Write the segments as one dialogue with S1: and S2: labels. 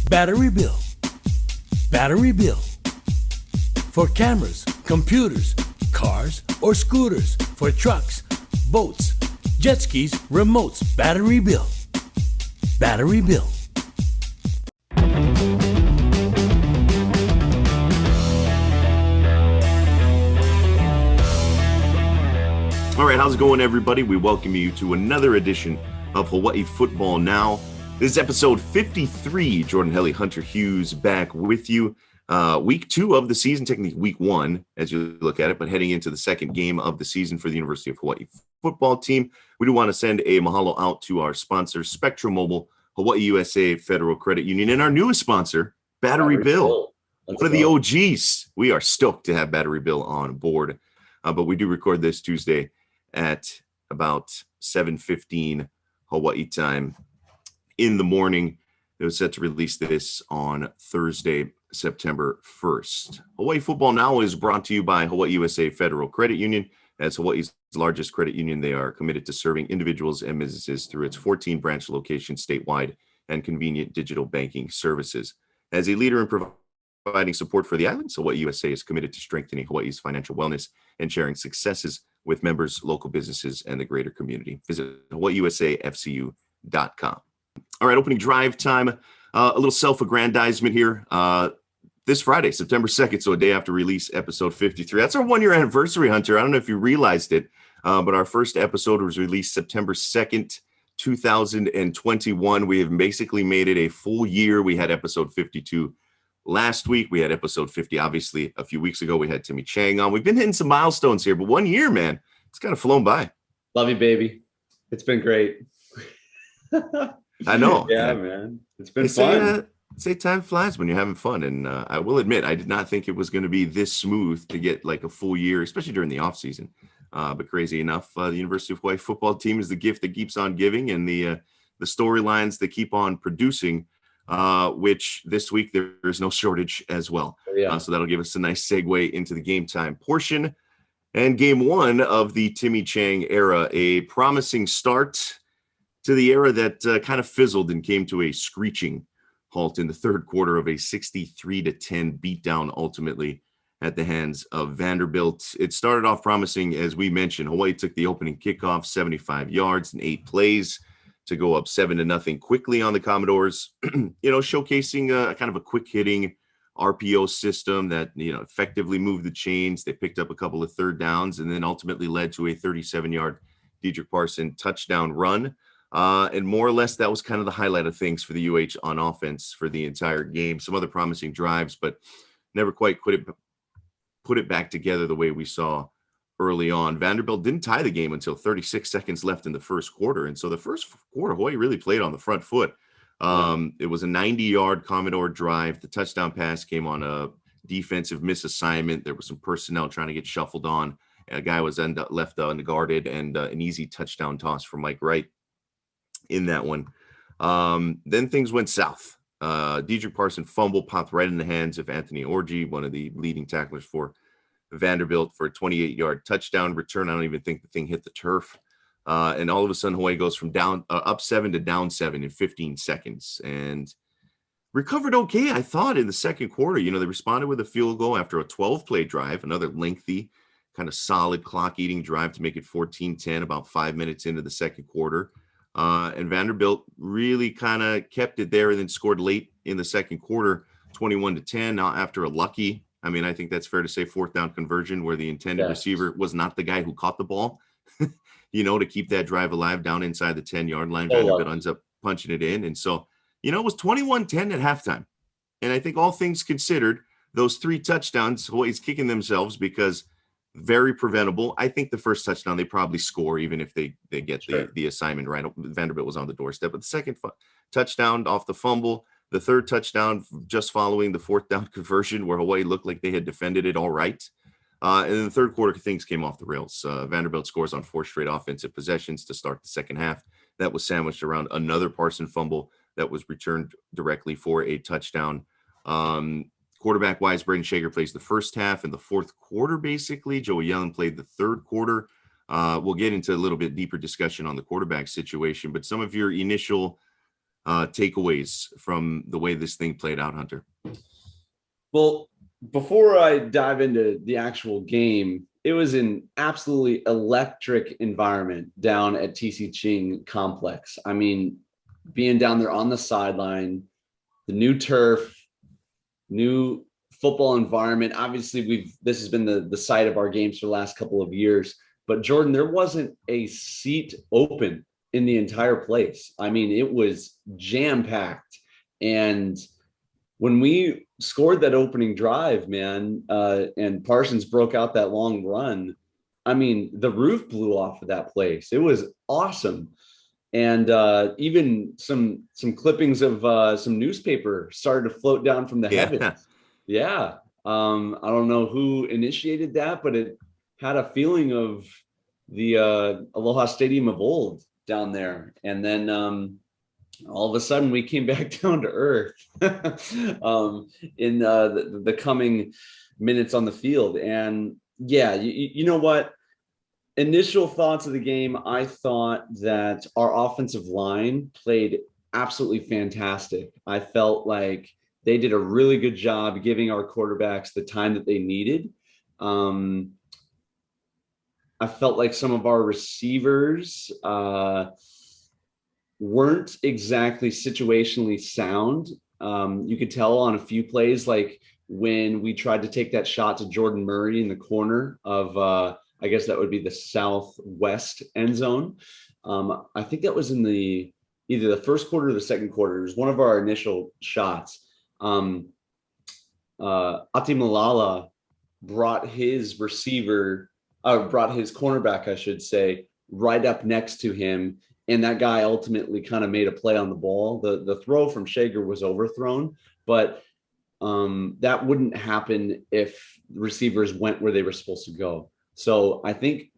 S1: Battery Bill. Battery Bill. For cameras, computers, cars, or scooters. For trucks, boats, jet skis, remotes. Battery Bill. Battery Bill.
S2: All right, how's it going, everybody? We welcome you to another edition of Hawaii Football Now. This is episode 53. Jordan Helle, Hunter Hughes back with you. Week 2 of the season, technically week 1 as you look at it, but heading into the second game of the season for the University of Hawaii football team. We do want to send a mahalo out to our sponsor, Spectrum Mobile, Hawaii USA Federal Credit Union, and our newest sponsor, Battery Bill. One of the OGs. We are stoked to have Battery Bill on board, but we do record this Tuesday at about 7:15 Hawaii time in the morning. It was set to release this on Thursday, September 1st. Hawaii Football Now is brought to you by Hawaii USA Federal Credit Union. As Hawaii's largest credit union, they are committed to serving individuals and businesses through its 14 branch locations statewide and convenient digital banking services. As a leader in providing support for the islands, Hawaii USA is committed to strengthening Hawaii's financial wellness and sharing successes with members, local businesses, and the greater community. Visit hawaiiusafcu.com. All right, opening drive time. A little self-aggrandizement here. This Friday, September 2nd, so a day after release, episode 53. That's our 1-year anniversary, Hunter. I don't know if you realized it, but our first episode was released September 2nd, 2021. We have basically made it a full year. We had episode 52 last week. We had episode 50, obviously, a few weeks ago. We had Timmy Chang on. We've been hitting some milestones here, but 1 year, man, it's kind of flown by.
S3: Love you, baby. It's been great.
S2: I know.
S3: Yeah, man. It's been fun.
S2: Say time flies when you're having fun. And I will admit, I did not think it was going to be this smooth to get like a full year, especially during the off season. But crazy enough, the University of Hawaii football team is the gift that keeps on giving, and the storylines that keep on producing, which this week there is no shortage as well.
S3: Yeah.
S2: So that'll give us a nice segue into the game time portion. And game 1 of the Timmy Chang era, a promising start to the era that kind of fizzled and came to a screeching halt in the third quarter of a 63-10 beatdown ultimately at the hands of Vanderbilt. It started off promising, as we mentioned. Hawaii took the opening kickoff, 75 yards and 8 plays to go up 7-0 quickly on the Commodores, showcasing a kind of a quick hitting RPO system that, effectively moved the chains. They picked up a couple of third downs and then ultimately led to a 37-yard Dedrick Parson touchdown run. And more or less, that was kind of the highlight of things for the UH on offense for the entire game. Some other promising drives, but never quite put it back together the way we saw early on. Vanderbilt didn't tie the game until 36 seconds left in the first quarter. And so the first quarter, Hawaii really played on the front foot. It was a 90-yard Commodore drive. The touchdown pass came on a defensive misassignment. There was some personnel trying to get shuffled on. A guy was left unguarded, and an easy touchdown toss from Mike Wright in that one. Then things went south. Dedrick Parson fumble popped right in the hands of Anthony Orji, one of the leading tacklers for Vanderbilt, for a 28-yard touchdown return. I don't even think the thing hit the turf. And all of a sudden, Hawaii goes from up 7 to down 7 in 15 seconds and recovered okay, I thought, in the second quarter. They responded with a field goal after a 12-play drive, another lengthy, kind of solid clock-eating drive to make it 14-10 about 5 minutes into the second quarter. And Vanderbilt really kind of kept it there and then scored late in the second quarter, 21-10. Now, after a lucky, I think that's fair to say, fourth down conversion where the intended receiver was not the guy who caught the ball, to keep that drive alive down inside the 10-yard line. Vanderbilt ends up punching it in. And so, it was 21-10 at halftime. And I think all things considered, those 3 touchdowns, Hawaii's kicking themselves because very preventable. I think the first touchdown they probably score even if they get the assignment right. Vanderbilt was on the doorstep. But the second touchdown off the fumble, the third touchdown just following the fourth down conversion where Hawaii looked like they had defended it all right. And in the third quarter, things came off the rails. Vanderbilt scores on 4 straight offensive possessions to start the second half. That was sandwiched around another Parson fumble that was returned directly for a touchdown. Quarterback-wise, Braden Shager plays the first half and the fourth quarter, basically. Joey Young played the third quarter. We'll get into a little bit deeper discussion on the quarterback situation, but some of your initial takeaways from the way this thing played out, Hunter?
S3: Well, before I dive into the actual game, it was an absolutely electric environment down at TC Ching Complex. I mean, being down there on the sideline, the new turf, new football environment. Obviously, this has been the site of our games for the last couple of years. But Jordan, there wasn't a seat open in the entire place. I mean, it was jam-packed. And when we scored that opening drive, man, and Parsons broke out that long run, I mean, the roof blew off of that place. It was awesome. And even some clippings of some newspaper started to float down from the heavens. Yeah. I don't know who initiated that, but it had a feeling of the Aloha Stadium of old down there. And then all of a sudden we came back down to earth in the coming minutes on the field. And yeah, you know what? Initial thoughts of the game, I thought that our offensive line played absolutely fantastic. I felt like they did a really good job giving our quarterbacks the time that they needed. I felt like some of our receivers weren't exactly situationally sound. You could tell on a few plays, like when we tried to take that shot to Jordan Murray in the corner of, I guess that would be the southwest end zone. I think that was in either the first quarter or the second quarter. It was one of our initial shots. Atimalala brought his cornerback, I should say, right up next to him. And that guy ultimately kind of made a play on the ball. The throw from Shager was overthrown, but that wouldn't happen if receivers went where they were supposed to go. So I think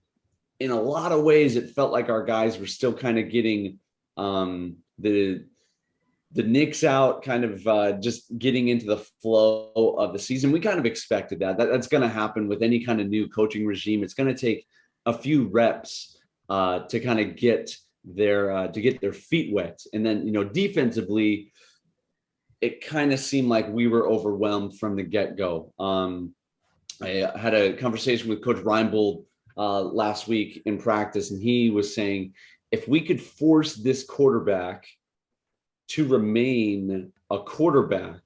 S3: in a lot of ways, it felt like our guys were still kind of getting the nicks out, kind of just getting into the flow of the season. We kind of expected that's going to happen with any kind of new coaching regime. It's going to take a few reps to kind of get their feet wet. And then, defensively, it kind of seemed like we were overwhelmed from the get-go. I had a conversation with Coach Reinbold last week in practice, and he was saying, if we could force this quarterback to remain a quarterback,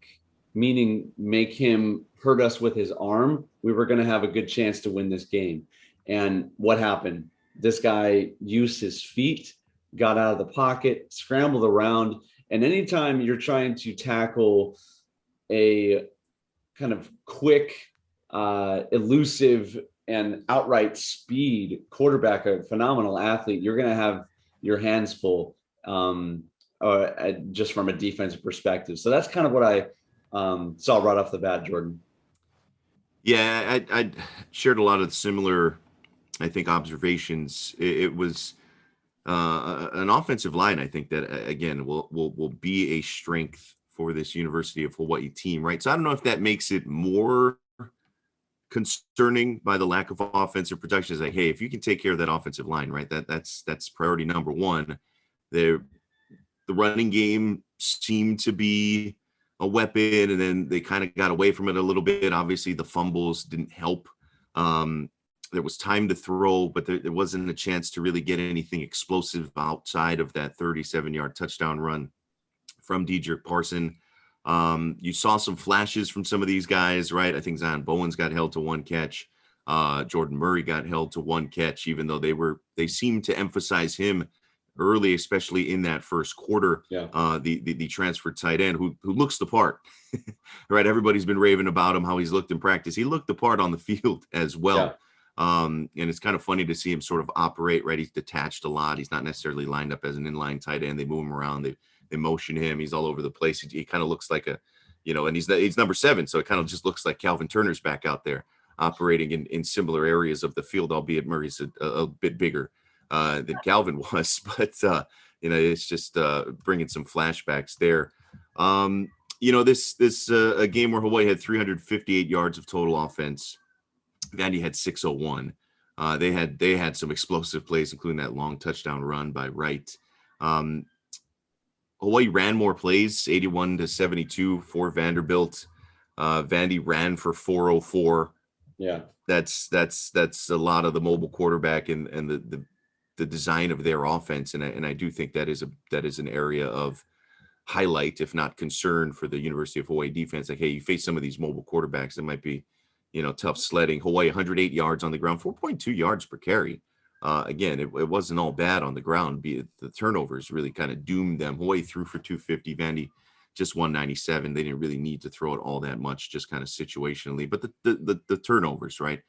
S3: meaning make him hurt us with his arm, we were going to have a good chance to win this game. And what happened? This guy used his feet, got out of the pocket, scrambled around. And anytime you're trying to tackle a kind of quick, elusive, and outright speed quarterback, a phenomenal athlete, you're going to have your hands full just from a defensive perspective. So that's kind of what I saw right off the bat, Jordan.
S2: Yeah, I shared a lot of similar, I think, observations. It was an offensive line, I think, that, again, will be a strength for this University of Hawaii team, right? So I don't know if that makes it more concerning by the lack of offensive production. Is like, hey, if you can take care of that offensive line, right, that's priority number one. The running game seemed to be a weapon, and then they kind of got away from it a little bit. Obviously, the fumbles didn't help. There was time to throw, but there wasn't a chance to really get anything explosive outside of that 37-yard touchdown run from Dedrick Parson. You saw some flashes from some of these guys, right? I think Zion Bowens got held to one catch. Jordan Murray got held to one catch, even though they seemed to emphasize him early, especially in that first quarter.
S3: Yeah.
S2: The transfer tight end who looks the part, right? Everybody's been raving about him, how he's looked in practice. He looked the part on the field as well.
S3: Yeah.
S2: And it's kind of funny to see him sort of operate, right? He's detached a lot. He's not necessarily lined up as an inline tight end. They move him around. They motion him. He's all over the place. He kind of looks like and he's number 7. So it kind of just looks like Calvin Turner's back out there operating in similar areas of the field, albeit Murray's a bit bigger than Calvin was. But, it's just bringing some flashbacks there. This a game where Hawaii had 358 yards of total offense. Vandy had 601. They had some explosive plays, including that long touchdown run by Wright. Hawaii ran more plays, 81-72 for Vanderbilt. Vandy ran for 404.
S3: Yeah.
S2: That's a lot of the mobile quarterback and the design of their offense. And I do think that is an area of highlight, if not concern, for the University of Hawaii defense. Like, hey, you face some of these mobile quarterbacks, it might be, tough sledding. Hawaii 108 yards on the ground, 4.2 yards per carry. Again, it wasn't all bad on the ground. The turnovers really kind of doomed them. Hawaii threw for 250. Vandy just 197. They didn't really need to throw it all that much, just kind of situationally. But the turnovers, right?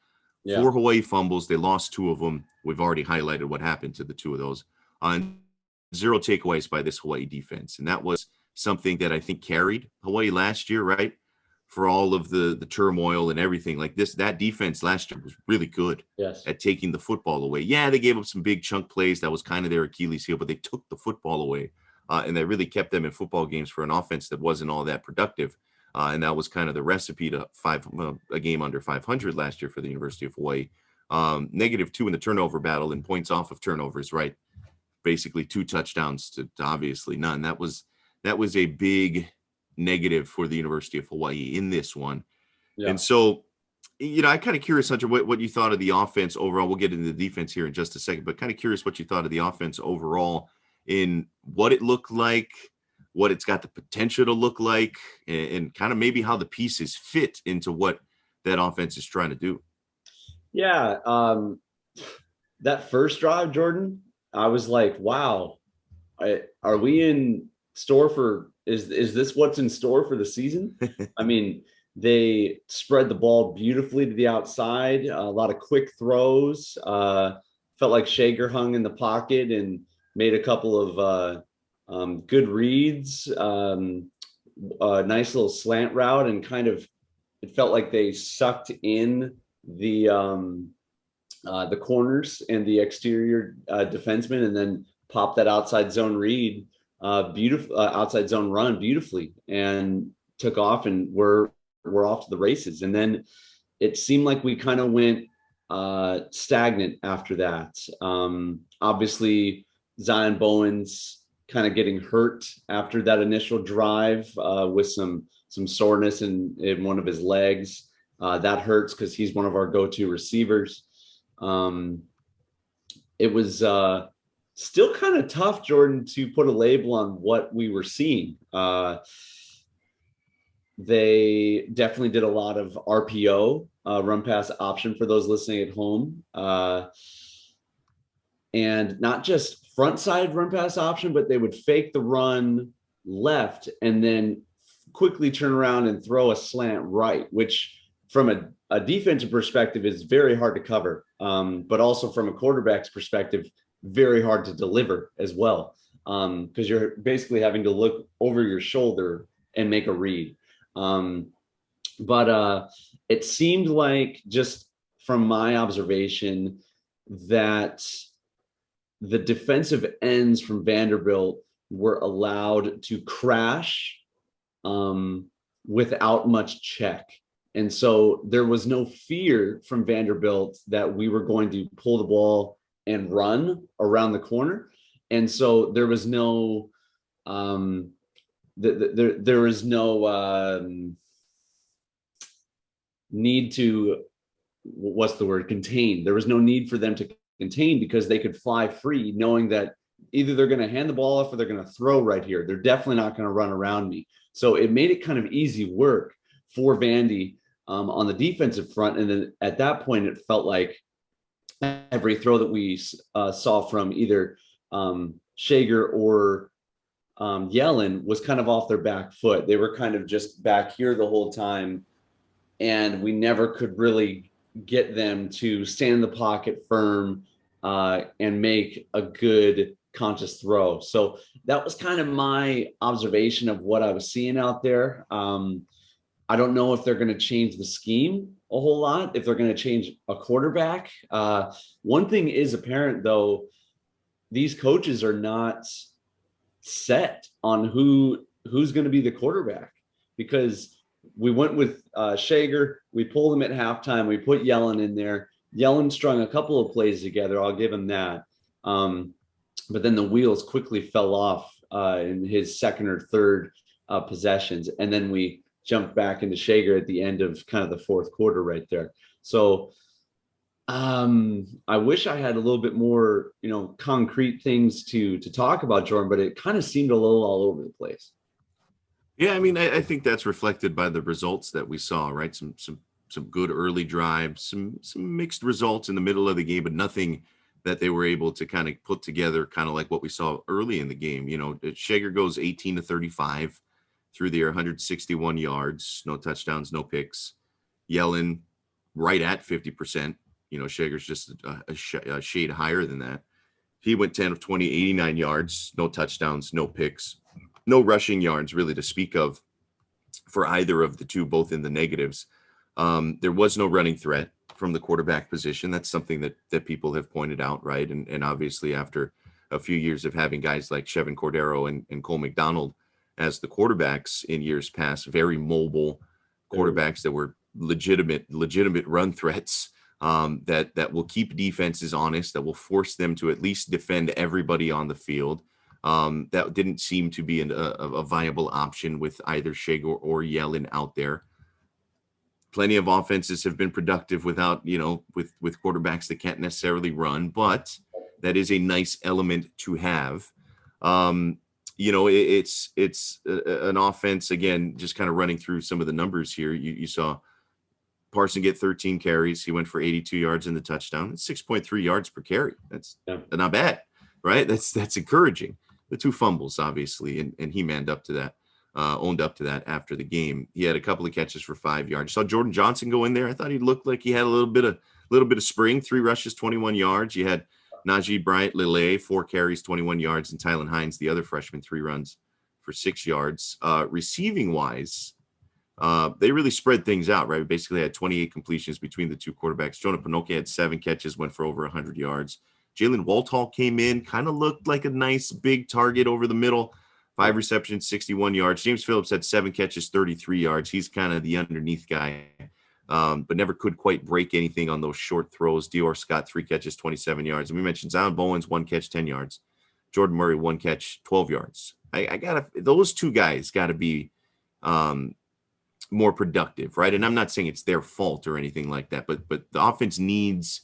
S3: Yeah.
S2: 4 Hawaii fumbles. They lost 2 of them. We've already highlighted what happened to the 2 of those. And 0 takeaways by this Hawaii defense. And that was something that I think carried Hawaii last year, right? For all of the turmoil and everything like this, that defense last year was really good at taking the football away. Yeah, they gave up some big chunk plays. That was kind of their Achilles heel, but they took the football away. And that really kept them in football games for an offense that wasn't all that productive. And that was kind of the recipe to a game under 500 last year for the University of Hawaii. -2 in the turnover battle and points off of turnovers, right? Basically 2 touchdowns to obviously none. That was a big negative for the University of Hawaii in this one. Yeah. And so, I'm kind of curious, Hunter, what you thought of the offense overall. We'll get into the defense here in just a second, but kind of curious what you thought of the offense overall, in what it looked like, what it's got the potential to look like, and kind of maybe how the pieces fit into what that offense is trying to do.
S3: Yeah. That first drive, Jordan, I was like, wow, are we in store for, is this what's in store for the season? I mean, they spread the ball beautifully to the outside, a lot of quick throws. Felt like Shager hung in the pocket and made a couple of good reads, a nice little slant route, and kind of, it felt like they sucked in the corners and the exterior defensemen, and then popped that outside zone read, beautiful outside zone run beautifully, and took off, and we're off to the races. And then it seemed like we kind of went stagnant after that. Obviously, Zion Bowen's kind of getting hurt after that initial drive with some soreness in one of his legs. That hurts because he's one of our go-to receivers. It was still kind of tough, Jordan, to put a label on what we were seeing. They definitely did a lot of RPO, run pass option, for those listening at home. And not just front side run pass option, but they would fake the run left and then quickly turn around and throw a slant right, which from a defensive perspective is very hard to cover, but also from a quarterback's perspective, very hard to deliver as well, because you're basically having to look over your shoulder and make a read. But it seemed like, just from my observation, that the defensive ends from Vanderbilt were allowed to crash without much check. And so there was no fear from Vanderbilt that we were going to pull the ball and run around the corner. And so there was no there was no need to, what's the word, contain. There was no need for them to contain, because they could fly free, knowing that either they're going to hand the ball off or they're going to throw right here. They're definitely not going to run around me. So it made it kind of easy work for Vandy on the defensive front. And then at that point, it felt like every throw that we saw from either Shager or Yellen was kind of off their back foot. They were kind of just back here the whole time, and we never could really get them to stand in the pocket firm and make a good conscious throw. So that was kind of my observation of what I was seeing out there. I don't know if they're going to change the scheme a whole lot, if they're going to change a quarterback. One thing is apparent, though, these coaches are not set on who's going to be the quarterback, because we went with Shager. We pulled him at halftime. We put Yellen in there. Yellen strung a couple of plays together. I'll give him that. But then the wheels quickly fell off in his second or third possessions. And then we jumped back into Shager at the end of kind of the fourth quarter right there. So I wish I had a little bit more, concrete things to talk about Jordan, but it kind of seemed a little all over the place.
S2: Yeah, I mean, I think that's reflected by the results that we saw, right? Some good early drives, some mixed results in the middle of the game, but nothing that they were able to kind of put together, kind of like what we saw early in the game. Shager goes 18 to 35 through the air, 161 yards, no touchdowns, no picks. Yellen right at 50%. Shager's just a shade higher than that. He went 10 of 20, 89 yards, no touchdowns, no picks, no rushing yards really to speak of for either of the two, both in the negatives. There was no running threat from the quarterback position. That's something that people have pointed out, right? And obviously after a few years of having guys like Chevin Cordero and Cole McDonald as the quarterbacks in years past, very mobile quarterbacks that were legitimate run threats, that will keep defenses honest, that will force them to at least defend everybody on the field. That didn't seem to be a viable option with either Shager or Yellen out there. Plenty of offenses have been productive without, with quarterbacks that can't necessarily run, but that is a nice element to have. It's an offense, again, just kind of running through some of the numbers here. You saw Parson get 13 carries. He went for 82 yards in the touchdown. It's 6.3 yards per carry. That's not bad, right? That's encouraging. The 2 fumbles, obviously, and he owned up to that after the game. He had a couple of catches for 5 yards. Saw Jordan Johnson go in there. I thought he looked like he had a little bit of spring. 3 rushes, 21 yards. You had Najee Bryant-Lele, 4 carries, 21 yards, and Tylen Hines, the other freshman, 3 runs for 6 yards. Receiving wise, they really spread things out, right? We basically had 28 completions between the 2 quarterbacks. Jonah Pinoque had 7 catches, went for over 100 yards. Jalen Walthall came in, kind of looked like a nice big target over the middle. 5 receptions, 61 yards. James Phillips had 7 catches, 33 yards. He's kind of the underneath guy, but never could quite break anything on those short throws. Dior Scott, 3 catches, 27 yards. And we mentioned Zion Bowens, 1 catch, 10 yards. Jordan Murray, 1 catch, 12 yards. Those 2 guys got to be more productive, right? And I'm not saying it's their fault or anything like that, but the offense needs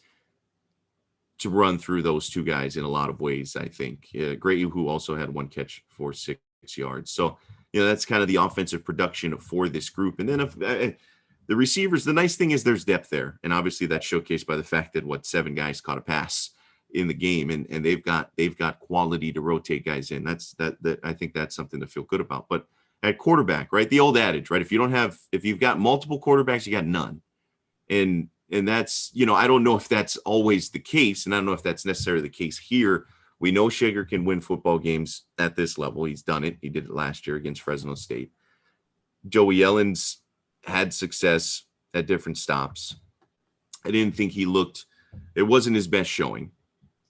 S2: to run through those 2 guys in a lot of ways, I think. Gray, who also had 1 catch for 6 yards. So, that's kind of the offensive production for this group. And then the receivers, the nice thing is there's depth there. And obviously that's showcased by the fact that 7 guys caught a pass in the game, and they've got quality to rotate guys in. That I think that's something to feel good about. But at quarterback, right? The old adage, right? If you've got multiple quarterbacks, you got none. And that's, I don't know if that's always the case, and I don't know if that's necessarily the case here. We know Shager can win football games at this level. He's done it. He did it last year against Fresno State. Joey Yellen's had success at different stops. I didn't think it wasn't his best showing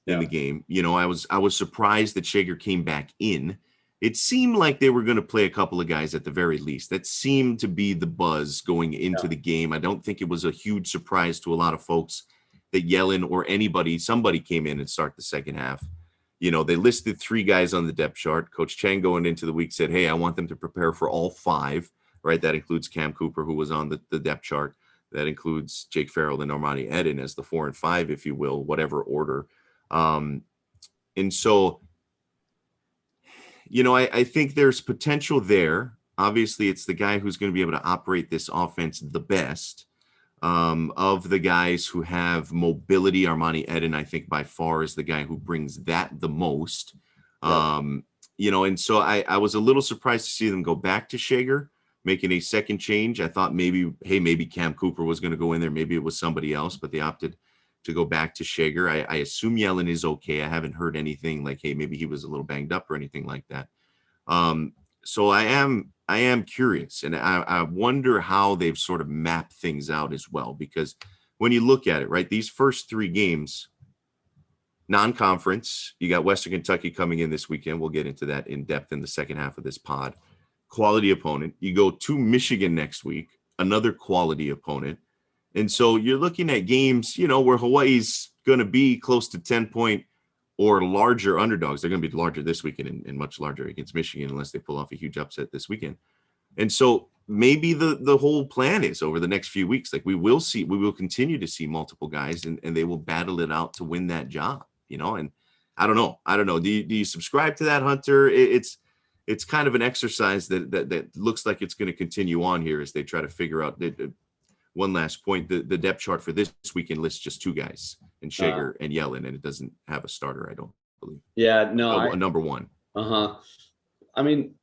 S2: in the game. I was surprised that Shager came back in. It seemed like they were going to play a couple of guys at the very least. That seemed to be the buzz going into the game. I don't think it was a huge surprise to a lot of folks that Yellen or somebody came in and start the second half. They listed 3 guys on the depth chart. Coach Chang going into the week said, hey, I want them to prepare for all 5, right? That includes Cam Cooper, who was on the depth chart. That includes Jake Farrell and Normani Eden as the 4 and 5, if you will, whatever order. And so, I think there's potential there. Obviously, it's the guy who's going to be able to operate this offense the best. Of the guys who have mobility, Armani Eden, I think by far is the guy who brings that the most. And so I was a little surprised to see them go back to Shager, making a second change. I thought maybe Cam Cooper was going to go in there. Maybe it was somebody else, but they opted to go back to Shager. I assume Yellen is okay. I haven't heard anything like, hey, maybe he was a little banged up or anything like that. So I am curious, and I wonder how they've sort of mapped things out as well, because when you look at it, right, these first 3 games, non-conference, you got Western Kentucky coming in this weekend. We'll get into that in depth in the second half of this pod. Quality opponent. You go to Michigan next week, another quality opponent. And so you're looking at games, where Hawaii's going to be close to 10-point or larger underdogs. They're going to be larger this weekend and much larger against Michigan unless they pull off a huge upset this weekend. And so maybe the whole plan is over the next few weeks, like we will continue to see multiple guys and they will battle it out to win that job, and I don't know. Do you subscribe to that, Hunter? It's kind of an exercise that looks like it's going to continue on here as they try to figure out one last point. The depth chart for this weekend lists just two guys, and Shager and Yellen, and it doesn't have a starter, I don't believe.
S3: Yeah, no.
S2: A number one.
S3: I mean,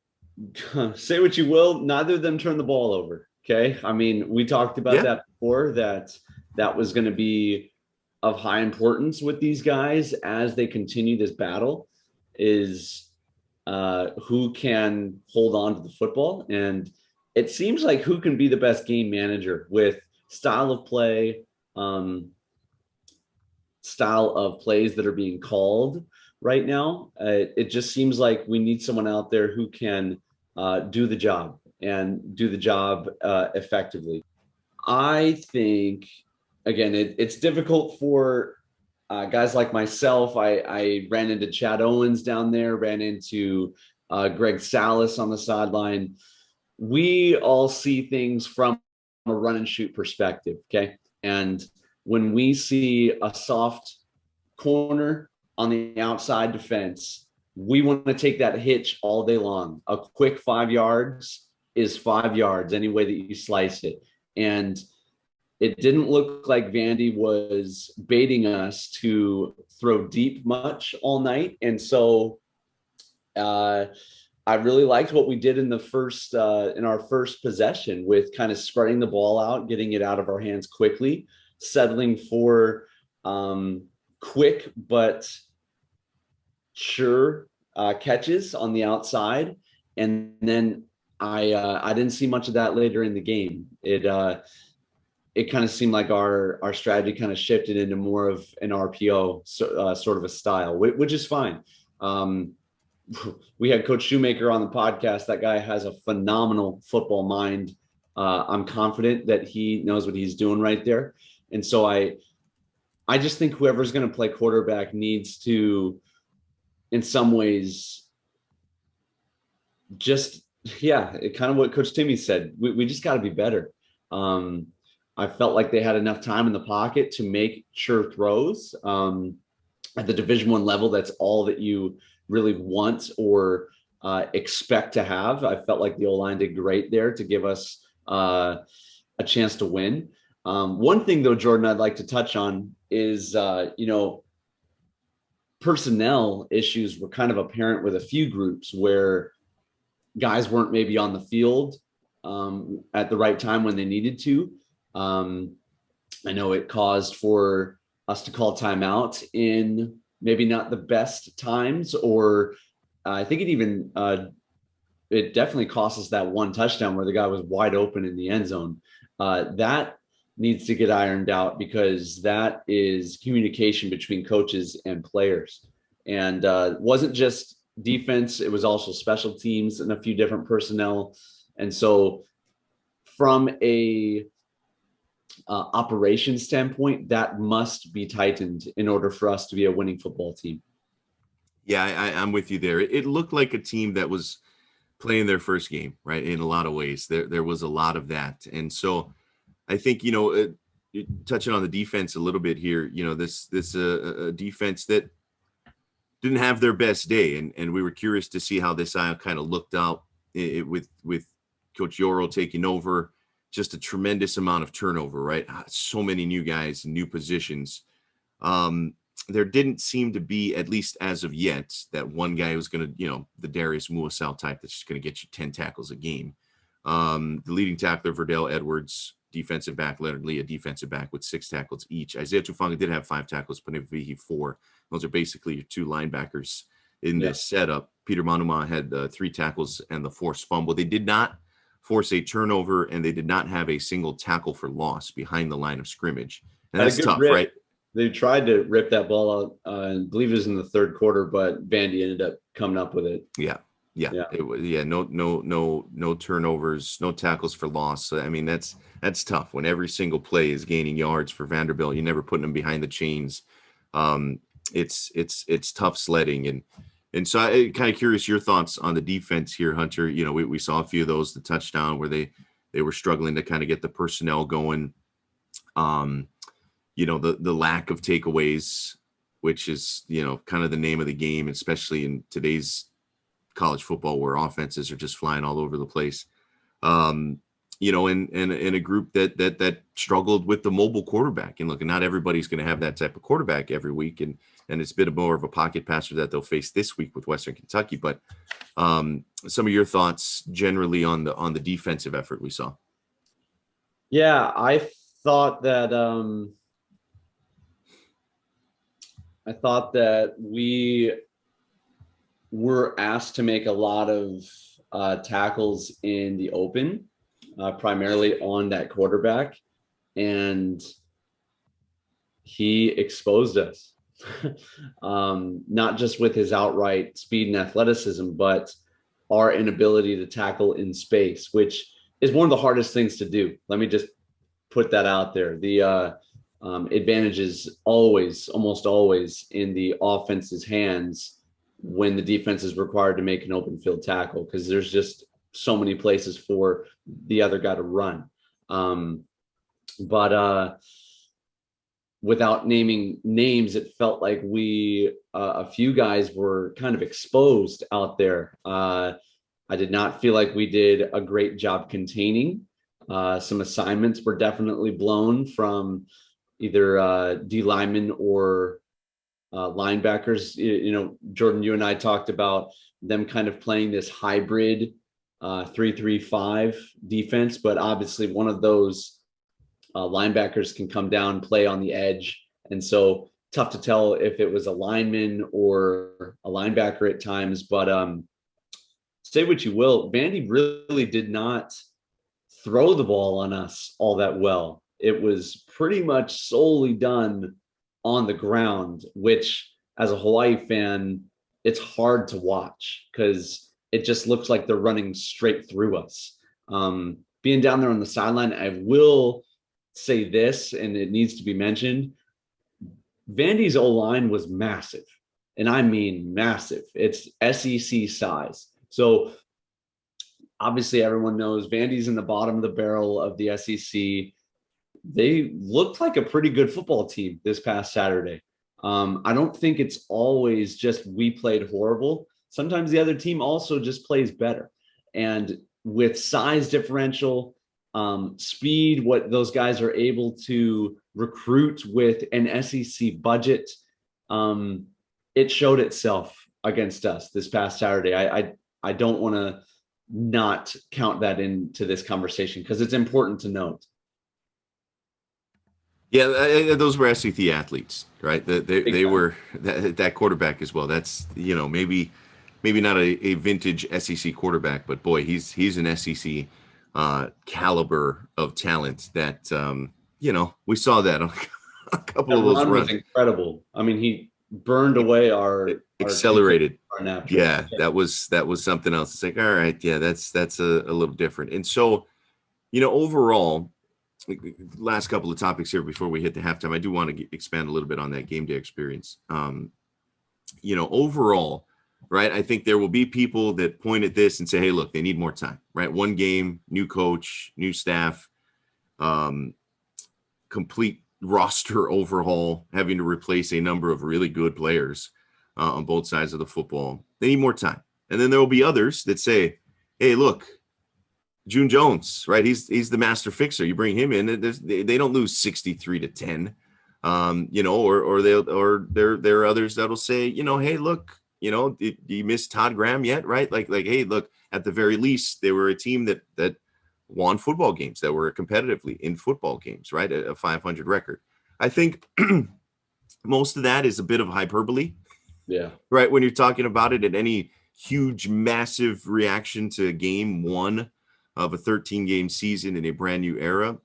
S3: say what you will, neither of them turn the ball over. Okay. I mean, we talked about that before, that was going to be of high importance with these guys as they continue this battle, is who can hold on to the football. And it seems like who can be the best game manager with style of play, style of plays that are being called right now. It just seems like we need someone out there who can do the job and do the job effectively. I think, again, it's difficult for guys like myself. I ran into Chad Owens down there, ran into Greg Salas on the sideline. We all see things from a run and shoot perspective, okay? And when we see a soft corner on the outside defense, we want to take that hitch all day long. A quick 5 yards is 5 yards, any way that you slice it. And it didn't look like Vandy was baiting us to throw deep much all night. And so I really liked what we did in our first possession with kind of spreading the ball out, getting it out of our hands quickly, settling for quick but sure catches on the outside. And then I didn't see much of that later in the game. It kind of seemed like our strategy kind of shifted into more of an RPO sort of a style, which is fine. We had Coach Shoemaker on the podcast. That guy has a phenomenal football mind. I'm confident that he knows what he's doing right there. And so I just think whoever's going to play quarterback needs to, in some ways, kind of what Coach Timmy said. We just got to be better. I felt like they had enough time in the pocket to make sure throws. At the Division I level, that's all that you really want or expect to have. I felt like the O-line did great there to give us a chance to win. One thing, though, Jordan, I'd like to touch on is, personnel issues were kind of apparent with a few groups where guys weren't maybe on the field at the right time when they needed to. I know it caused for us to call timeout in maybe not the best times, or I think it definitely cost us that one touchdown where the guy was wide open in the end zone. That needs to get ironed out because that is communication between coaches and players. And it wasn't just defense, it was also special teams and a few different personnel. And so from a operation standpoint, that must be tightened in order for us to be a winning football team.
S2: Yeah, I'm with you there. It looked like a team that was playing their first game, right? In a lot of ways, there was a lot of that. And so I think, touching on the defense a little bit here, this defense that didn't have their best day. And we were curious to see how this kind of looked out with Coach Yoro taking over. Just a tremendous amount of turnover, right? So many new guys, new positions. There didn't seem to be, at least as of yet, that one guy who's going to, the Darius Muasau type that's just going to get you 10 tackles a game. The leading tackler, Verdell Edwards, defensive back, Leonard Lee, a defensive back with 6 tackles each. Isaiah Tufanga did have 5 tackles, Panevihi 4. Those are basically your 2 linebackers in this setup. Peter Manuma had 3 tackles and the forced fumble. They did not force a turnover, and they did not have a single tackle for loss behind the line of scrimmage. And that's tough, right?
S3: They tried to rip that ball out, I believe it was in the third quarter, but Vandy ended up coming up with it.
S2: Yeah. It was, no turnovers, no tackles for loss. I mean, that's tough when every single play is gaining yards for Vanderbilt. You're never putting them behind the chains. And it's tough sledding. And so I kind of curious your thoughts on the defense here, Hunter. You know, we saw a few of those, the touchdown where they were struggling to kind of get the personnel going. You know, the lack of takeaways, which is, you know, kind of the name of the game, especially in today's college football where offenses are just flying all over the place. You know, and a group that struggled with the mobile quarterback. And look, not everybody's going to have that type of quarterback every week. And it's a bit more of a pocket passer that they'll face this week with Western Kentucky. But some of your thoughts generally on the defensive effort we saw.
S3: Yeah, I thought that we were asked to make a lot of tackles in the open, primarily on that quarterback, and he exposed us. Not just with his outright speed and athleticism, but our inability to tackle in space, which is one of the hardest things to do. Let me just put that out there. The advantage is almost always in the offense's hands when the defense is required to make an open field tackle, because there's just so many places for the other guy to run. But without naming names, it felt like a few guys were kind of exposed out there. I did not feel like we did a great job containing. Some assignments were definitely blown from either D linemen or linebackers. You know, Jordan, you and I talked about them kind of playing this hybrid 3-3-5 defense, but obviously one of those linebackers can come down, play on the edge, and so tough to tell if it was a lineman or a linebacker at times. But say what you will, Vandy really did not throw the ball on us all that well. It was pretty much solely done on the ground, which as a Hawaii fan, it's hard to watch because it just looks like they're running straight through us. Being down there on the sideline, I will say this, and it needs to be mentioned, Vandy's O-line was massive, and I mean massive. It's SEC size. So obviously everyone knows Vandy's in the bottom of the barrel of the SEC. They looked like a pretty good football team this past Saturday. I don't think it's always just we played horrible. Sometimes the other team also just plays better. And with size differential, speed, what those guys are able to recruit with an SEC budget, it showed itself against us this past Saturday. I don't want to not count that into this conversation because it's important to note.
S2: Yeah, those were SEC athletes, right? They were that quarterback as well. That's, you know, maybe not a vintage SEC quarterback, but boy, he's an SEC caliber of talent that, you know, we saw that on a couple of those runs.
S3: Was incredible. I mean, he burned away our
S2: accelerated.
S3: Yeah,
S2: that was something else. It's like, all right, yeah, that's a little different. And so, you know, overall, last couple of topics here before we hit the halftime, I do want to expand a little bit on that game day experience. You know, overall, right, I think there will be people that point at this and say, hey, look, they need more time, right? One game, new coach, new staff, complete roster overhaul, having to replace a number of really good players on both sides of the football. They need more time. And then there will be others that say, hey, look, June Jones, right? He's the master fixer. You bring him in, they don't lose 63-10, you know, or there are others that'll say, you know, hey, look, you know, do you miss Todd Graham yet, right? Like, hey, look, at the very least, they were a team that won football games, that were competitively in football games, right? A 500 record. I think most of that is a bit of hyperbole.
S3: Yeah.
S2: Right. When you're talking about it, at any huge, massive reaction to game one of a 13-game season in a brand new era,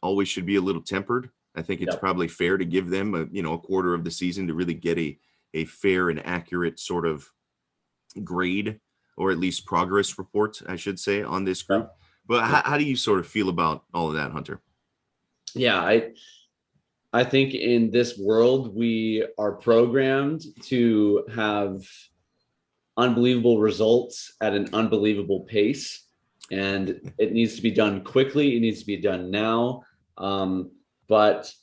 S2: always should be a little tempered. I think it's probably fair to give them a quarter of the season to really get a fair and accurate sort of grade, or at least progress report, I should say, on this group. But how do you sort of feel about all of that, Hunter?
S3: Yeah, I think in this world, we are programmed to have unbelievable results at an unbelievable pace. And it needs to be done quickly. It needs to be done now. But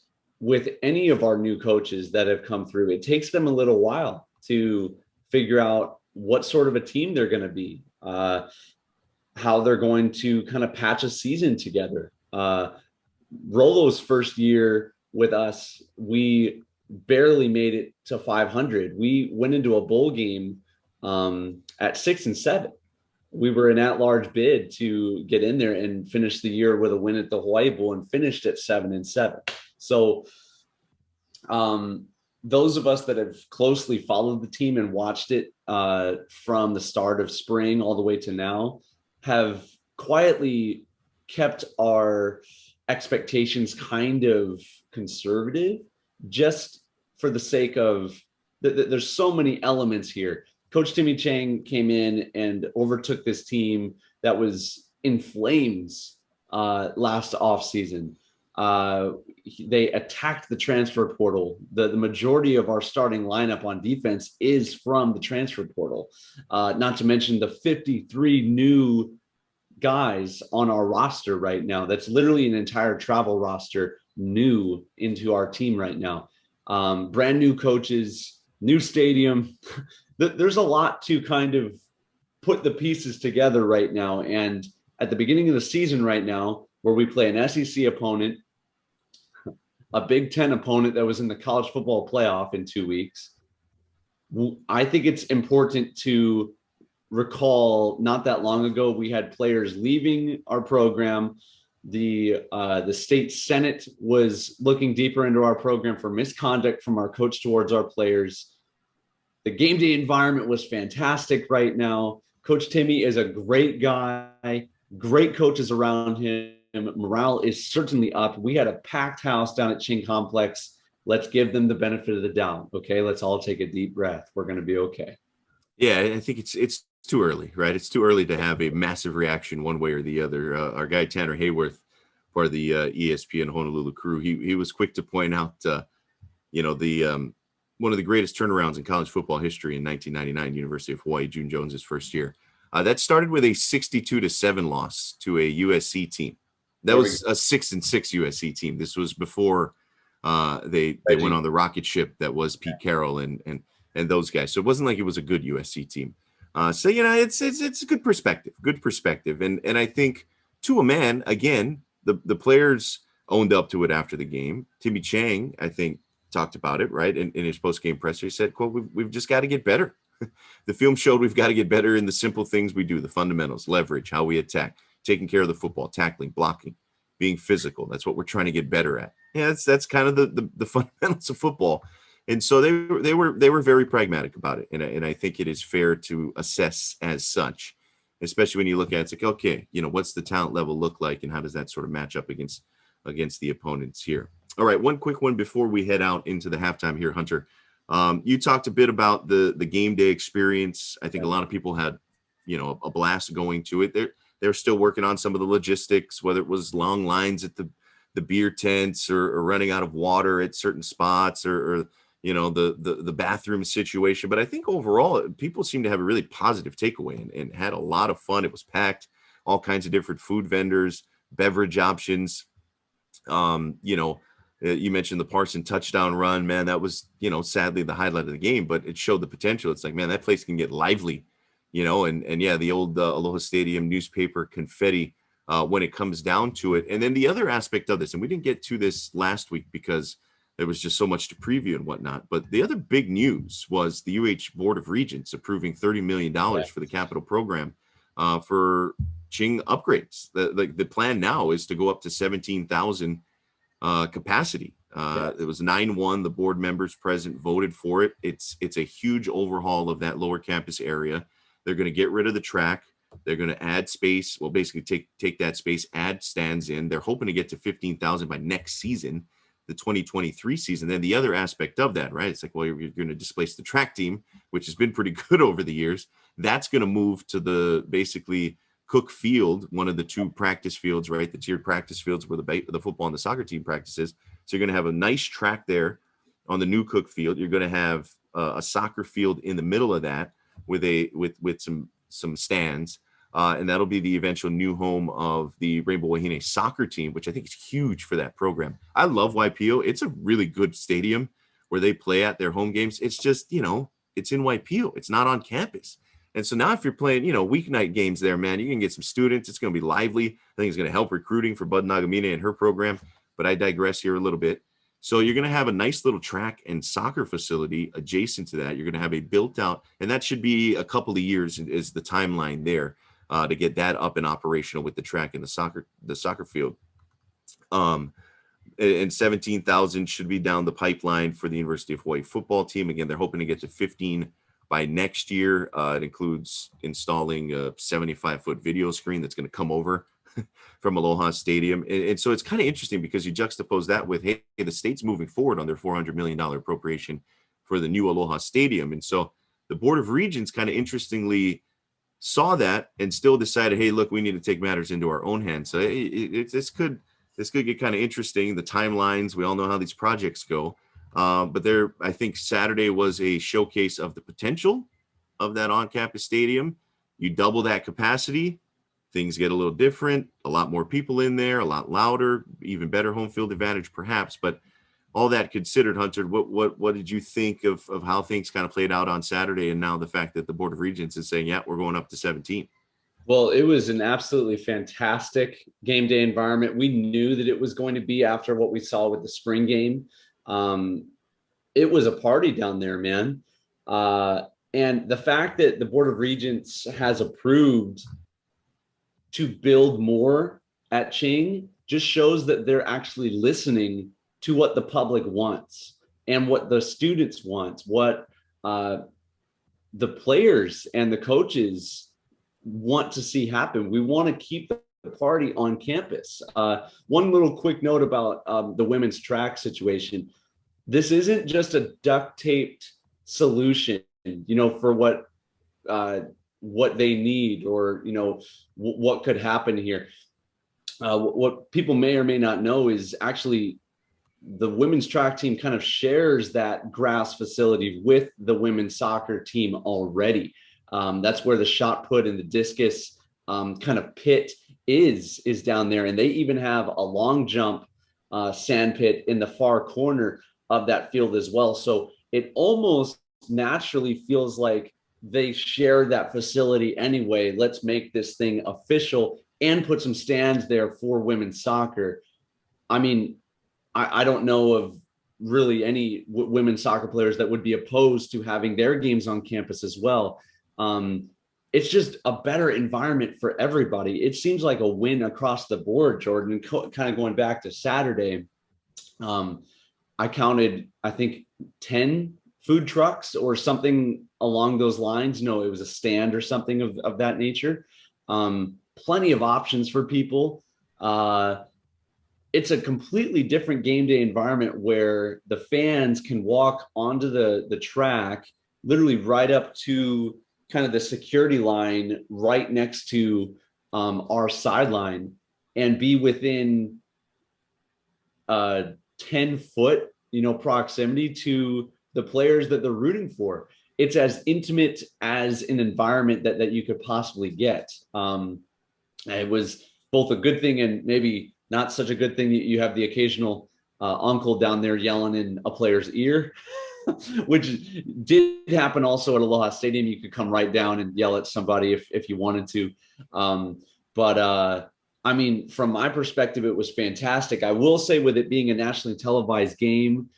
S3: with any of our new coaches that have come through, it takes them a little while to figure out what sort of a team they're going to be, how they're going to kind of patch a season together. Rolo's first year with us, we barely made it to 500. We went into a bowl game at 6-7. We were an at-large bid to get in there and finish the year with a win at the Hawaii Bowl and finished at 7-7. So those of us that have closely followed the team and watched it from the start of spring all the way to now have quietly kept our expectations kind of conservative, just for the sake of there's so many elements here. Coach Timmy Chang came in and overtook this team that was in flames last offseason. They attacked the transfer portal. The majority of our starting lineup on defense is from the transfer portal, not to mention the 53 new guys on our roster right now. That's literally an entire travel roster new into our team right now. Brand new coaches, new stadium. There's a lot to kind of put the pieces together right now. And at the beginning of the season right now, where we play an SEC opponent, a Big Ten opponent that was in the college football playoff in 2 weeks, I think it's important to recall not that long ago, we had players leaving our program. The state Senate was looking deeper into our program for misconduct from our coach towards our players. The game day environment was fantastic right now. Coach Timmy is a great guy, great coaches around him. Morale is certainly up. We had a packed house down at Ching Complex. Let's give them the benefit of the doubt. Okay, let's all take a deep breath. We're going to be okay.
S2: Yeah, I think it's too early, right? It's too early to have a massive reaction one way or the other. Our guy Tanner Hayworth, part of the ESPN Honolulu crew, he was quick to point out, one of the greatest turnarounds in college football history in 1999, University of Hawaii, June Jones's first year. That started with a 62-7 loss to a USC team. That was a 6-6 USC team. This was before they went on the rocket ship that was Pete Carroll and those guys. So it wasn't like it was a good USC team. So it's a good perspective. And I think to a man, again, the players owned up to it after the game. Timmy Chang, I think, talked about it, right? In his post-game presser, he said, quote, we've just got to get better. The film showed we've got to get better in the simple things we do, the fundamentals, leverage, how we attack, taking care of the football, tackling, blocking, being physical. That's what we're trying to get better at. Yeah, that's kind of the fundamentals of football. And so they were very pragmatic about it. And I think it is fair to assess as such, especially when you look at it, it's like, okay, what's the talent level look like and how does that sort of match up against the opponents here? All right, one quick one before we head out into the halftime here, Hunter. You talked a bit about the game day experience. I think a lot of people had, a blast going to it. They're still working on some of the logistics, whether it was long lines at the beer tents or running out of water at certain spots or the bathroom situation. But I think overall, people seem to have a really positive takeaway and had a lot of fun. It was packed, all kinds of different food vendors, beverage options. You mentioned the Parson touchdown run, man. That was, sadly the highlight of the game, but it showed the potential. It's like, man, that place can get lively, and yeah, the old Aloha Stadium newspaper confetti when it comes down to it. And then the other aspect of this, and we didn't get to this last week because there was just so much to preview and whatnot, but the other big news was the UH Board of Regents approving $30 million for the capital program for Ching upgrades. The plan now is to go up to 17,000 capacity. It was 9-1. The board members present voted for it. It's a huge overhaul of that lower campus area. They're going to get rid of the track. They're going to add space. Well, basically take that space, add stands in. They're hoping to get to 15,000 by next season, the 2023 season. Then the other aspect of that, right? It's like, well, you're going to displace the track team, which has been pretty good over the years. That's going to move to the basically Cook Field, one of the two practice fields, right? The tiered practice fields where the football and the soccer team practices. So you're going to have a nice track there on the new Cook Field. You're going to have a soccer field in the middle of that with some stands. And that'll be the eventual new home of the Rainbow Wahine soccer team, which I think is huge for that program. I love Waipio. It's a really good stadium where they play at their home games. It's just, it's in Waipio. It's not on campus. And so now if you're playing, weeknight games there, man, you can get some students. It's going to be lively. I think it's going to help recruiting for Bud Nagamine and her program. But I digress here a little bit. So you're going to have a nice little track and soccer facility adjacent to that. You're going to have a built out, and that should be a couple of years is the timeline there to get that up and operational with the track and the soccer field. And 17,000 should be down the pipeline for the University of Hawaii football team. Again, they're hoping to get to 15 by next year. It includes installing a 75-foot video screen that's going to come over from Aloha Stadium. And so it's kind of interesting because you juxtapose that with, hey, the state's moving forward on their $400 million appropriation for the new Aloha Stadium. And so the Board of Regents kind of interestingly saw that and still decided, hey, look, we need to take matters into our own hands. So this could get kind of interesting. The timelines, we all know how these projects go. But I think Saturday was a showcase of the potential of that on-campus stadium. You double that capacity, things get a little different, a lot more people in there, a lot louder, even better home field advantage perhaps. But all that considered, Hunter, what did you think of how things kind of played out on Saturday, and now the fact that the Board of Regents is saying, yeah, we're going up to 17?
S3: Well, it was an absolutely fantastic game day environment. We knew that it was going to be after what we saw with the spring game. It was a party down there, man. And the fact that the Board of Regents has approved to build more at Ching just shows that they're actually listening to what the public wants and what the students want, what the players and the coaches want to see happen. We want to keep the party on campus. One little quick note about the women's track situation. This isn't just a duct taped solution, for what they need or, what could happen here. What people may or may not know is actually the women's track team kind of shares that grass facility with the women's soccer team already. That's where the shot put and the discus kind of pit is down there. And they even have a long jump sand pit in the far corner of that field as well. So it almost naturally feels like they share that facility anyway. Let's make this thing official and put some stands there for women's soccer. I mean, I don't know of really any women's soccer players that would be opposed to having their games on campus as well. It's just a better environment for everybody. It seems like a win across the board, Jordan. And kind of going back to Saturday, I counted, I think, 10 food trucks or something along those lines. No, it was a stand or something of that nature. Plenty of options for people. It's a completely different game day environment where the fans can walk onto the track, literally right up to kind of the security line right next to our sideline, and be within 10-foot, proximity to the players that they're rooting for. It's as intimate as an environment that you could possibly get. It was both a good thing and maybe not such a good thing. You have the occasional uncle down there yelling in a player's ear, which did happen also at Aloha Stadium. You could come right down and yell at somebody if you wanted to. But I mean, from my perspective, it was fantastic. I will say, with it being a nationally televised game,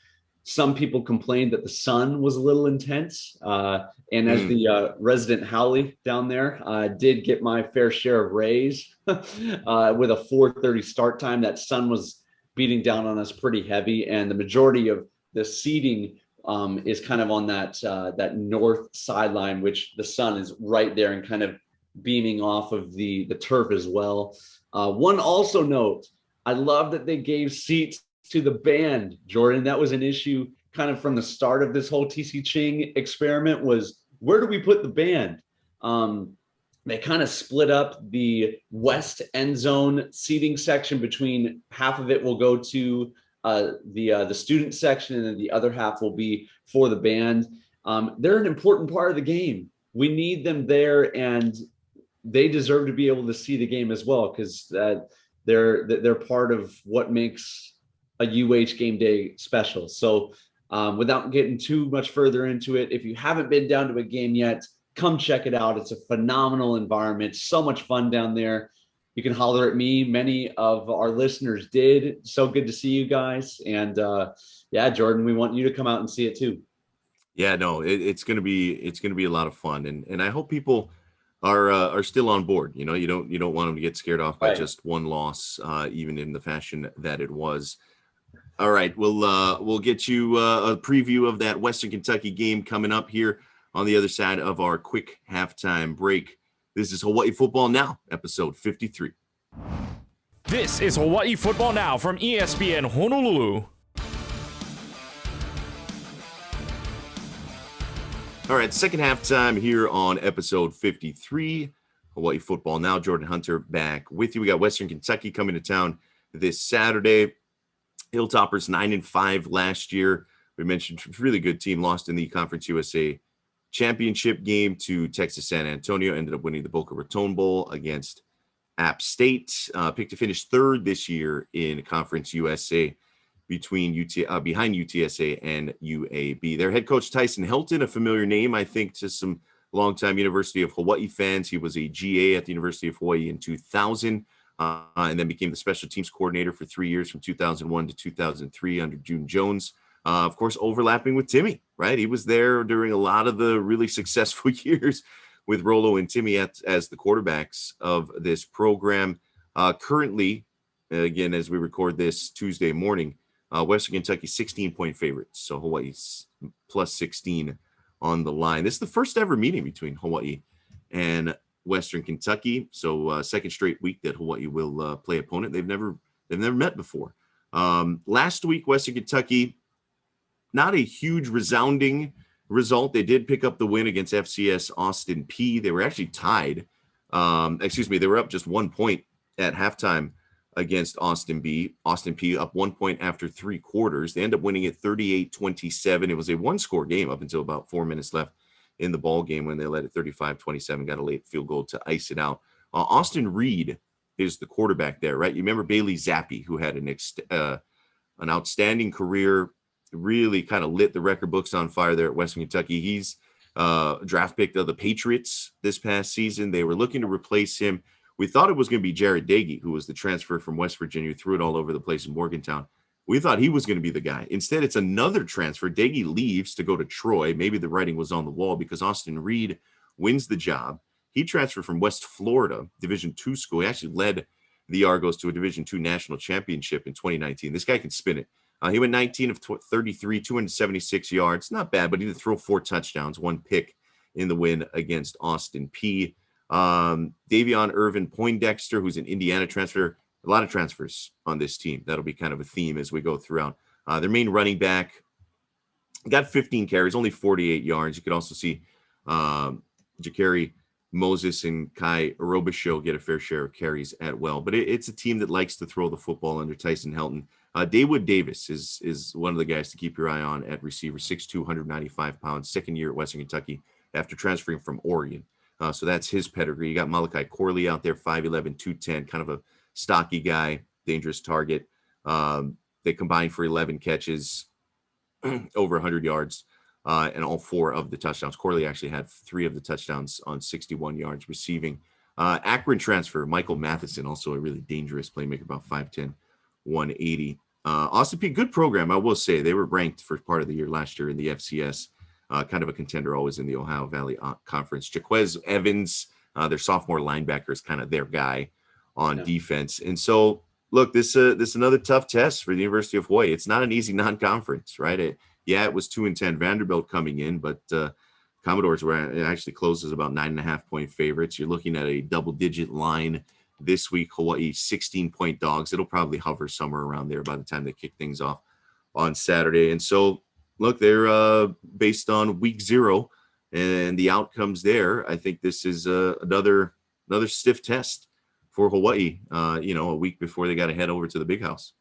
S3: some people complained that the sun was a little intense. And as the resident Howley down there, did get my fair share of rays with a 4:30 start time. That sun was beating down on us pretty heavy. And the majority of the seating is kind of on that north sideline, which the sun is right there and kind of beaming off of the turf as well. One also note, I love that they gave seats to the band, Jordan. That was an issue kind of from the start of this whole TC Ching experiment, was where do we put the band? They kind of split up the west end zone seating section between half of it will go to the student section, and then the other half will be for the band. They're an important part of the game. We need them there, and they deserve to be able to see the game as well, because they're part of what makes a UH game day special. So without getting too much further into it, if you haven't been down to a game yet, come check it out. It's a phenomenal environment, so much fun down there. You can holler at me. Many of our listeners did. So good to see you guys. And yeah, Jordan, we want you to come out and see it too.
S2: Yeah, no, it's gonna be a lot of fun, and I hope people are still on board. You know, you don't want them to get scared off by just one loss, even in the fashion that it was. All right, we'll get you a preview of that Western Kentucky game coming up here on the other side of our quick halftime break. This is Hawaii Football Now, episode 53.
S4: This is Hawaii Football Now from ESPN Honolulu.
S2: All right, second halftime here on episode 53, Hawaii Football Now. Jordan Hunter back with you. We got Western Kentucky coming to town this Saturday. Hilltoppers 9-5 last year. We mentioned really good team, lost in the Conference USA championship game to Texas San Antonio, ended up winning the Boca Raton Bowl against App State. Picked to finish third this year in Conference USA behind UTSA and UAB. Their head coach, Tyson Hilton, a familiar name, I think, to some longtime University of Hawaii fans. He was a GA at the University of Hawaii in 2000, and then became the special teams coordinator for 3 years from 2001 to 2003 under June Jones. Of course, overlapping with Timmy, right? He was there during a lot of the really successful years with Rolo and Timmy as the quarterbacks of this program. Currently, again, as we record this Tuesday morning, Western Kentucky 16-point favorites. So Hawaii's plus 16 on the line. This is the first ever meeting between Hawaii and Western Kentucky. So second straight week that Hawaii will play opponent. They've never met before. Last week, Western Kentucky, not a huge resounding result. They did pick up the win against FCS Austin P. They were actually tied. They were up just 1 point at halftime against Austin P, up 1 point after 3 quarters. They end up winning it 38-27. It was a one-score game up until about 4 minutes left in the ball game when they led it 35-27, got a late field goal to ice it out. Austin Reed is the quarterback there, right? You remember Bailey Zappi, who had an outstanding career, really kind of lit the record books on fire there at Western Kentucky. He's draft pick of the Patriots this past season. They were looking to replace him. We thought it was going to be Jared Dagey, who was the transfer from West Virginia, threw it all over the place in Morgantown. We thought he was going to be the guy. Instead, it's another transfer. Dagey leaves to go to Troy. Maybe the writing was on the wall because Austin Reed wins the job. He transferred from West Florida, Division II school. He actually led the Argos to a Division II national championship in 2019. This guy can spin it. He went 19 of 33, 276 yards. Not bad, but he did throw 4 touchdowns, 1 pick in the win against Austin P. Davion Irvin Poindexter, who's an Indiana transfer. A lot of transfers on this team. That'll be kind of a theme as we go throughout. Their main running back got 15 carries, only 48 yards. You could also see Jakari Moses and Kai Robichaux get a fair share of carries as well. But it's a team that likes to throw the football under Tyson Hilton. Dawood Davis is one of the guys to keep your eye on at receiver, 6'2", 195 pounds, second year at Western Kentucky after transferring from Oregon. So that's his pedigree. You got Malachi Corley out there, 5'11", 210, kind of a stocky guy, dangerous target. They combined for 11 catches, over 100 yards, and all 4 of the touchdowns. Corley actually had 3 of the touchdowns on 61 yards receiving. Akron transfer, Michael Matheson, also a really dangerous playmaker, about 5'10", 180. Austin P, good program, I will say. They were ranked for part of the year last year in the FCS. Kind of a contender always in the Ohio Valley Conference. Jaquez Evans, their sophomore linebacker, is kind of their guy on defense. And so, look, this is another tough test for the University of Hawaii. It's not an easy non-conference, right? It was 2-10 Vanderbilt coming in, but Commodores were actually closed as about 9.5-point favorites. You're looking at a double-digit line this week. Hawaii 16-point dogs. It'll probably hover somewhere around there by the time they kick things off on Saturday. And so, look, they're based on week 0 and the outcomes there. I think this is another stiff test for Hawaii, a week before they got to head over to the Big House.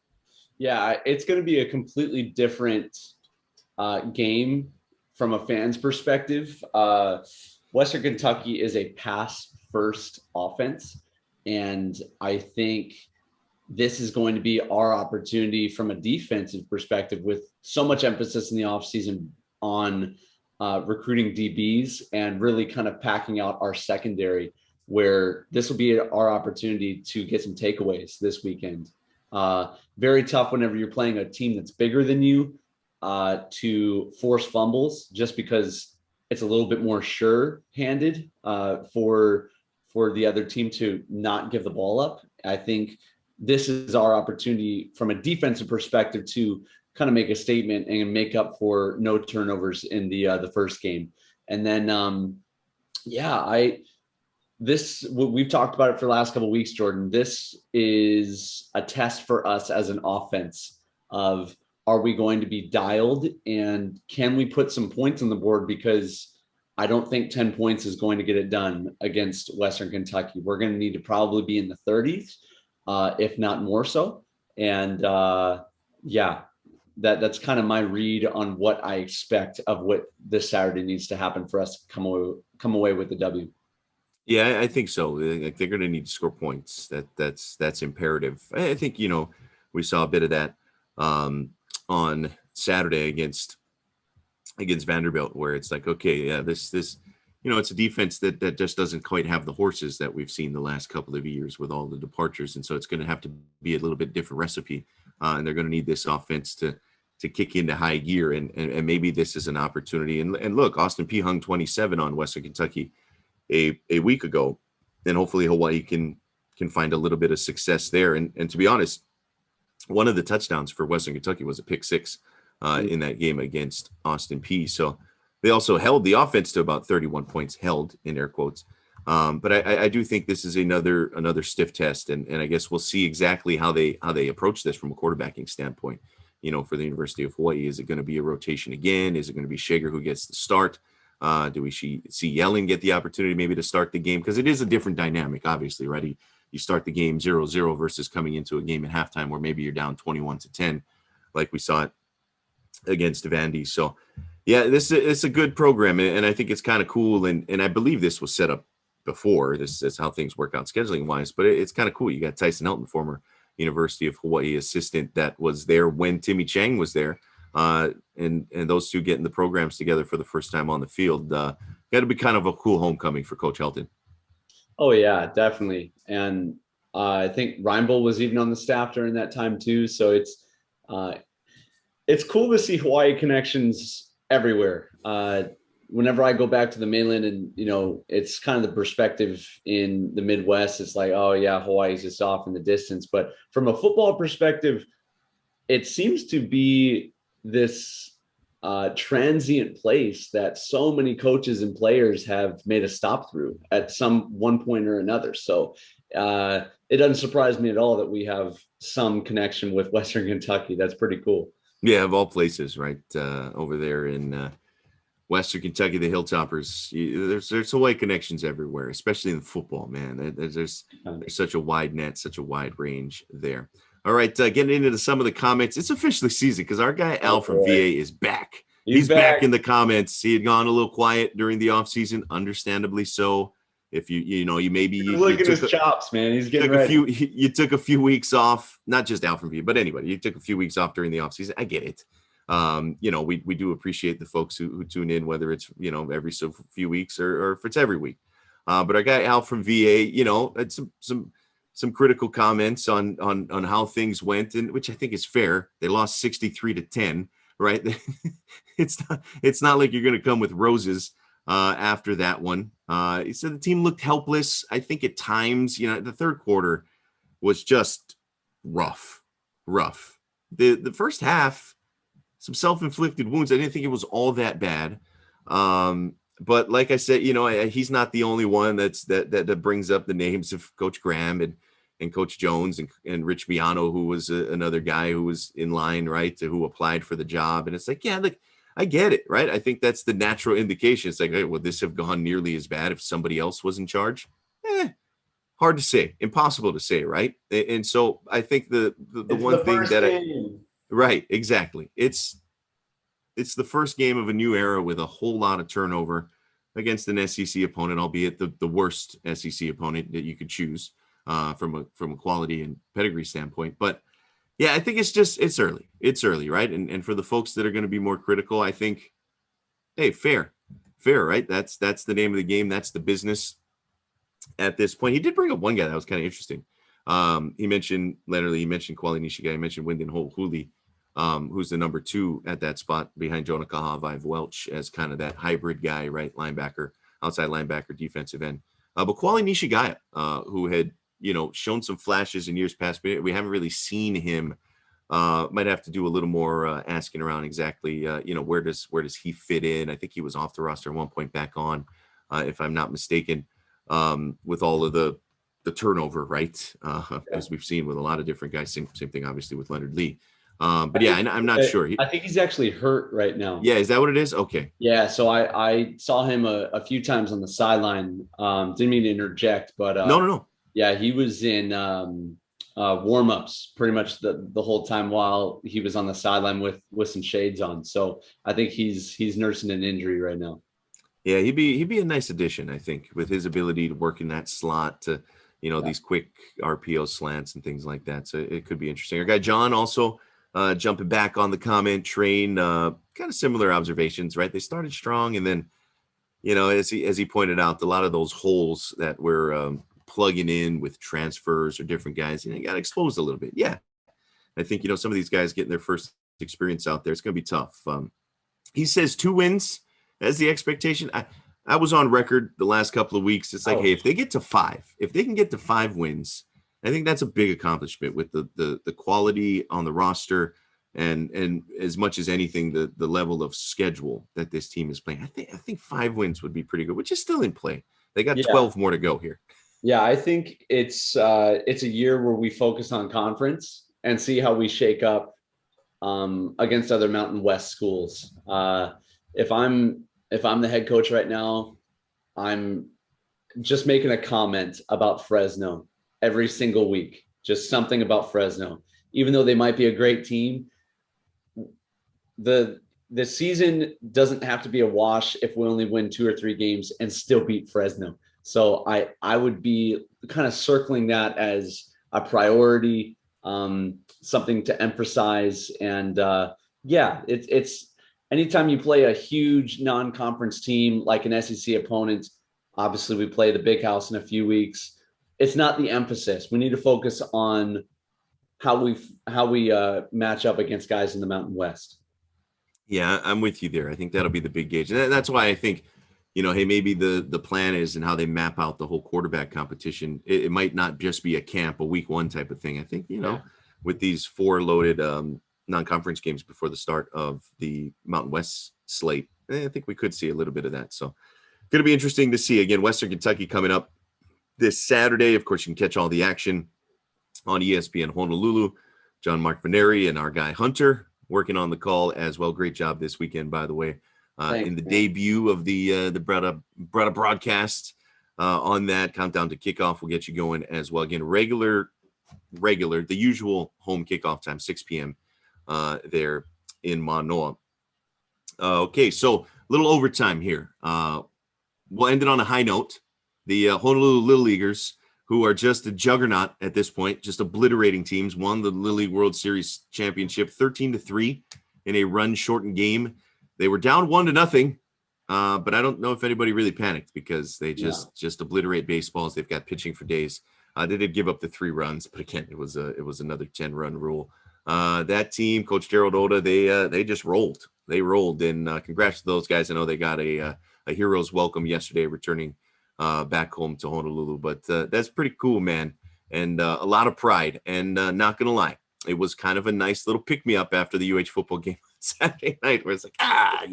S3: Yeah, it's going to be a completely different game from a fan's perspective. Western Kentucky is a pass-first offense, and I think this is going to be our opportunity from a defensive perspective, with so much emphasis in the offseason on recruiting DBs and really kind of packing out our secondary, where this will be our opportunity to get some takeaways this weekend. Very tough whenever you're playing a team that's bigger than you to force fumbles, just because it's a little bit more sure-handed for the other team to not give the ball up. I think this is our opportunity from a defensive perspective to kind of make a statement and make up for no turnovers in the first game. And then, we've talked about it for the last couple of weeks, Jordan. This is a test for us as an offense of, are we going to be dialed and can we put some points on the board? Because I don't think 10 points is going to get it done against Western Kentucky. We're going to need to probably be in the 30s, if not more so. And that's kind of my read on what I expect of what this Saturday needs to happen for us to come away with the W.
S2: Yeah, I think so. Like, they're going to need to score points. That's imperative. I think, we saw a bit of that on Saturday against Vanderbilt, where it's like, okay, yeah, this it's a defense that just doesn't quite have the horses that we've seen the last couple of years with all the departures, and so it's going to have to be a little bit different recipe, and they're going to need this offense to kick into high gear, and maybe this is an opportunity. And look, Austin Peay hung 27 on Western Kentucky a week ago, and hopefully Hawaii can find a little bit of success there. And to be honest, one of the touchdowns for Western Kentucky was a pick six in that game against Austin Peay. So they also held the offense to about 31 points, held in air quotes. But I do think this is another stiff test, and I guess we'll see exactly how they approach this from a quarterbacking standpoint. For the University of Hawaii, is it going to be a rotation again? Is it going to be Shager who gets the start? Do we see Yellen get the opportunity maybe to start the game? Because it is a different dynamic, obviously, right? You start the game 0-0 versus coming into a game at halftime where maybe you're down 21-10, like we saw it against Vandy. So, yeah, it's a good program, and I think it's kind of cool. And I believe this was set up before. This is how things work out scheduling wise, but it's kind of cool. You got Tyson Hilton, former University of Hawaii assistant, that was there when Timmy Chang was there. And those two getting the programs together for the first time on the field, got to be kind of a cool homecoming for Coach Hilton.
S3: Oh yeah, definitely. And I think Reinbold was even on the staff during that time too. So it's cool to see Hawaii connections everywhere. Whenever I go back to the mainland, and it's kind of the perspective in the Midwest, it's like, oh yeah, Hawaii's just off in the distance. But from a football perspective, it seems to be this transient place that so many coaches and players have made a stop through at some one point or another. So it doesn't surprise me at all that we have some connection with Western Kentucky. That's pretty cool.
S2: Yeah, of all places, right? Over there in Western Kentucky, the Hilltoppers, there's Hawaii connections everywhere, especially in football, man. There's such a wide net, such a wide range there. All right, getting into some of the comments. It's officially season because our guy Al from VA is back. He's back in the comments. He had gone a little quiet during the offseason, understandably so. If you
S3: look at his chops, man. He's getting ready.
S2: You took a few weeks off, not just Al from VA, but anybody. You took a few weeks off during the offseason. I get it. We do appreciate the folks who tune in, whether it's every so few weeks or if it's every week. But our guy Al from VA, had some critical comments on how things went, and which I think is fair. They lost 63-10, right? It's not like you're going to come with roses after that one. He said the team looked helpless. I think at times, the third quarter was just rough. The first half, some self-inflicted wounds. I didn't think it was all that bad. But like I said, he's not the only one that brings up the names of Coach Graham and Coach Jones and Rich Miano, who was another guy who was in line, right, who applied for the job. And it's like, yeah, look, I get it, right? I think that's the natural indication. It's like, hey, would this have gone nearly as bad if somebody else was in charge? hard to say, impossible to say, right? And so I think the
S3: It's
S2: one
S3: the
S2: thing
S3: first
S2: that
S3: game.
S2: right, exactly. It's the first game of a new era with a whole lot of turnover against an SEC opponent, albeit the worst SEC opponent that you could choose from a quality and pedigree standpoint. But yeah, I think it's early. It's early, right? And for the folks that are going to be more critical, I think, hey, fair, right? That's the name of the game. That's the business at this point. He did bring up one guy that was kind of interesting. He mentioned Kwali Nishigai, he mentioned Wyndon Holy, who's the number 2 at that spot behind Jonah Kahavai Welch as kind of that hybrid guy, right? Linebacker, outside linebacker, defensive end. But Kwali Nishigai, who had, shown some flashes in years past, but we haven't really seen him. Might have to do a little more asking around exactly, where does he fit in? I think he was off the roster at one point, back on, if I'm not mistaken, with all of the turnover, right? As we've seen with a lot of different guys. Same thing, obviously, with Leonard Lee. But yeah, I'm not sure.
S3: I think he's actually hurt right now.
S2: Yeah, is that what it is? Okay.
S3: Yeah, so I saw him a few times on the sideline. Didn't mean to interject, but
S2: No.
S3: yeah, he was in warm-ups pretty much the whole time while he was on the sideline with some shades on. So I think he's nursing an injury right now.
S2: Yeah, he'd be a nice addition, I think, with his ability to work in that slot to, these quick RPO slants and things like that. So it could be interesting. Our guy John also jumping back on the comment train, kind of similar observations, right? They started strong, and then, as he pointed out, a lot of those holes that we're plugging in with transfers or different guys, got exposed a little bit. Yeah, I think some of these guys getting their first experience out there, it's going to be tough. He says 2 wins as the expectation. I was on record the last couple of weeks. It's like, hey, if they get to 5, if they can get to 5 wins, I think that's a big accomplishment with the quality on the roster and as much as anything, the level of schedule that this team is playing. I think 5 wins would be pretty good, which is still in play. They got 12 more to go here.
S3: Yeah, I think it's a year where we focus on conference and see how we shake up against other Mountain West schools. If I'm the head coach right now, I'm just making a comment about Fresno every single week, just something about Fresno. Even though they might be a great team, the season doesn't have to be a wash if we only win 2 or 3 games and still beat Fresno. So I would be kind of circling that as a priority, something to emphasize. And it's anytime you play a huge non-conference team like an SEC opponent, obviously we play the Big House in a few weeks. It's not the emphasis. We need to focus on how we match up against guys in the Mountain West.
S2: Yeah, I'm with you there. I think that'll be the big gauge. And that's why I think, hey, maybe the plan is and how they map out the whole quarterback competition. It might not just be a camp, a week 1 type of thing. I think, with these 4 loaded non-conference games before the start of the Mountain West slate, I think we could see a little bit of that. So going to be interesting to see. Again, Western Kentucky coming up this Saturday. Of course, you can catch all the action on ESPN Honolulu. John Mark Veneri and our guy Hunter working on the call as well. Great job this weekend, by the way, in the debut of the Breda broadcast on that countdown to kickoff. We'll get you going as well. Again, regular, the usual home kickoff time, 6 p.m. There in Manoa. Okay, so a little overtime here. We'll end it on a high note. The Honolulu Little Leaguers, who are just a juggernaut at this point, just obliterating teams, won the Little League World Series championship 13-3 in a run-shortened game. They were down 1-0, but I don't know if anybody really panicked because they just obliterate baseballs. They've got pitching for days. They did give up the 3 runs, but again, it was another 10-run rule. That team, Coach Gerald Oda, they just rolled. They rolled, and congrats to those guys. I know they got a hero's welcome yesterday, returning back home to Honolulu. But that's pretty cool, man, and a lot of pride. And not gonna lie, it was kind of a nice little pick-me-up after the UH football game Saturday night, where it's like, a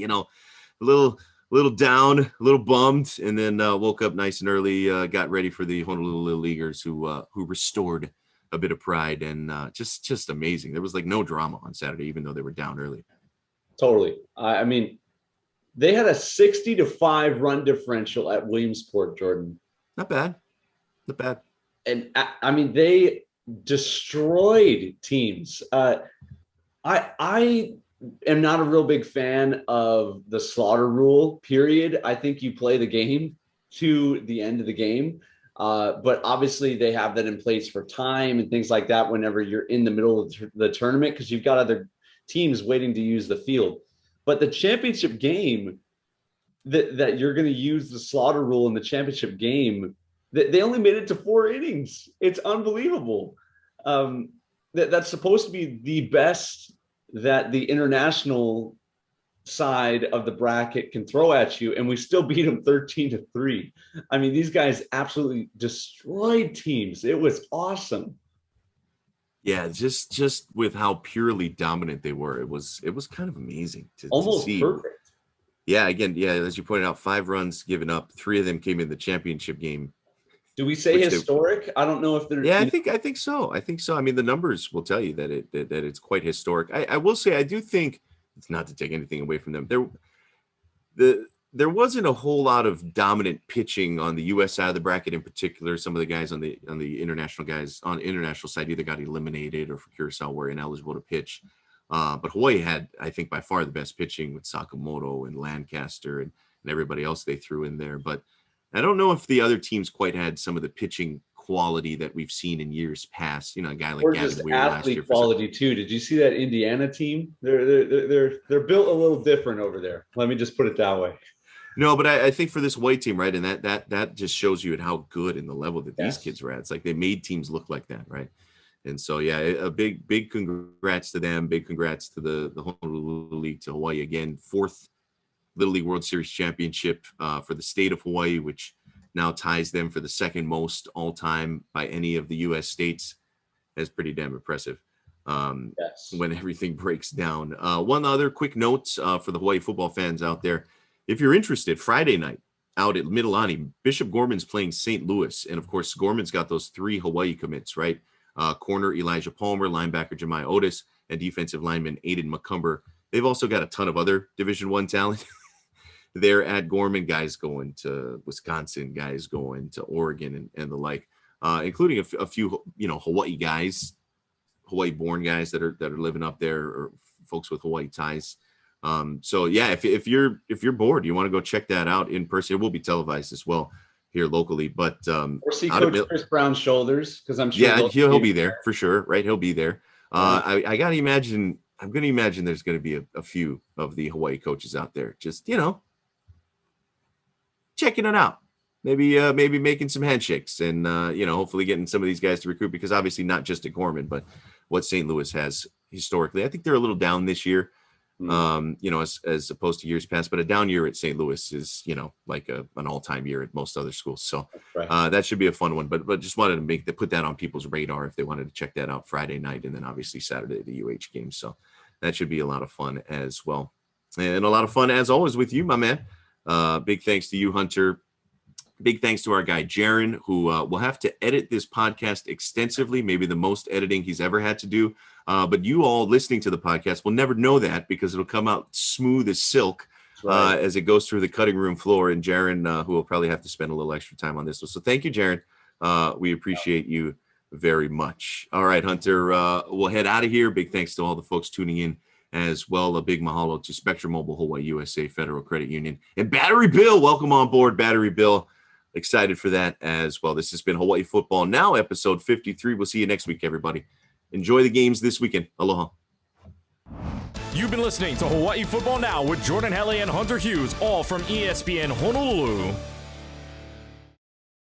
S2: little down, a little bummed, and then woke up nice and early, got ready for the Honolulu Little Leaguers, who restored a bit of pride, and just amazing. There was like no drama on Saturday, even though they were down early.
S3: Totally. I mean, they had a 60-5 run differential at Williamsport, Jordan.
S2: Not bad.
S3: and I mean, they destroyed teams. I am not a real big fan of the slaughter rule, period. I think you play the game to the end of the game. But obviously they have that in place for time and things like that whenever you're in the middle of the tournament, because you've got other teams waiting to use the field. But the championship game, that you're going to use the slaughter rule in the championship game, they only made it to 4 innings. It's unbelievable. That's supposed to be the best that the international side of the bracket can throw at you, and we still beat them 13-3. I mean, these guys absolutely destroyed teams. It was awesome.
S2: Yeah, just with how purely dominant they were, it was kind of amazing to see.
S3: Perfect.
S2: Yeah, again, as you pointed out, 5 runs given up. 3 of them came in the championship game.
S3: Do we say historic? I don't know if they're.
S2: Yeah, I think so. I mean, the numbers will tell you that it's quite historic. I will say, I do think, it's not to take anything away from them, there wasn't a whole lot of dominant pitching on the U.S. side of the bracket in particular. Some of the guys on the international guys on international side either got eliminated or for Curacao were ineligible to pitch. But Hawaii had, I think, by far the best pitching with Sakamoto and Lancaster and everybody else they threw in there. But I don't know if the other teams quite had some of the pitching quality that we've seen in years past. You know, a guy like Gavin Weir last year.
S3: Quality too. Did you see that Indiana team? They're built a little different over there. Let me just put it that way.
S2: No, but I think for this Hawaii team, right, and that just shows you at how good and the level that these kids were at. It's like they made teams look like that, right? And so, yeah, a big congrats to them. Big congrats to the Honolulu League, to Hawaii again. 4th Little League World Series championship for the state of Hawaii, which now ties them for the 2nd most all time by any of the U.S. states. That's pretty damn impressive. When everything breaks down. One other quick note for the Hawaii football fans out there. If you're interested, Friday night out at Mililani, Bishop Gorman's playing St. Louis. And of course, Gorman's got those 3 Hawaii commits, right? Corner Elijah Palmer, linebacker Jemiah Otis, and defensive lineman Aiden McCumber. They've also got a ton of other Division I talent. They're at Gorman, guys going to Wisconsin, guys going to Oregon and the like, including a few, Hawaii guys, Hawaii-born guys that are living up there, or folks with Hawaii ties. So yeah, if you're bored, you want to go check that out in person. It will be televised as well here locally, but
S3: or see Coach Chris Brown's shoulders, because I'm sure
S2: he'll be there for sure, right? He'll be there. I gotta imagine. I'm gonna imagine there's gonna be a few of the Hawaii coaches out there, just checking it out, maybe making some handshakes, and hopefully getting some of these guys to recruit, because obviously not just at Gorman, but what St. Louis has historically. I think they're a little down this year. As opposed to years past, but a down year at St. Louis is, like an all-time year at most other schools. So that should be a fun one, but just wanted to put that on people's radar if they wanted to check that out Friday night, and then obviously Saturday, the UH game. So that should be a lot of fun as well. And a lot of fun as always with you, my man. Big thanks to you, Hunter. Big thanks to our guy, Jaron, who will have to edit this podcast extensively, maybe the most editing he's ever had to do. But you all listening to the podcast will never know that, because it'll come out smooth as silk as it goes through the cutting room floor. And Jaron, who will probably have to spend a little extra time on this one. So thank you, Jaron. We appreciate you very much. All right, Hunter, we'll head out of here. Big thanks to all the folks tuning in as well. A big mahalo to Spectrum Mobile, Hawaii USA Federal Credit Union, and Battery Bill. Welcome on board, Battery Bill. Excited for that as well. This has been Hawaii Football Now, episode 53. We'll see you next week, everybody. Enjoy the games this weekend. Aloha.
S4: You've been listening to Hawaii Football Now with Jordan Helle and Hunter Hughes, all from ESPN Honolulu.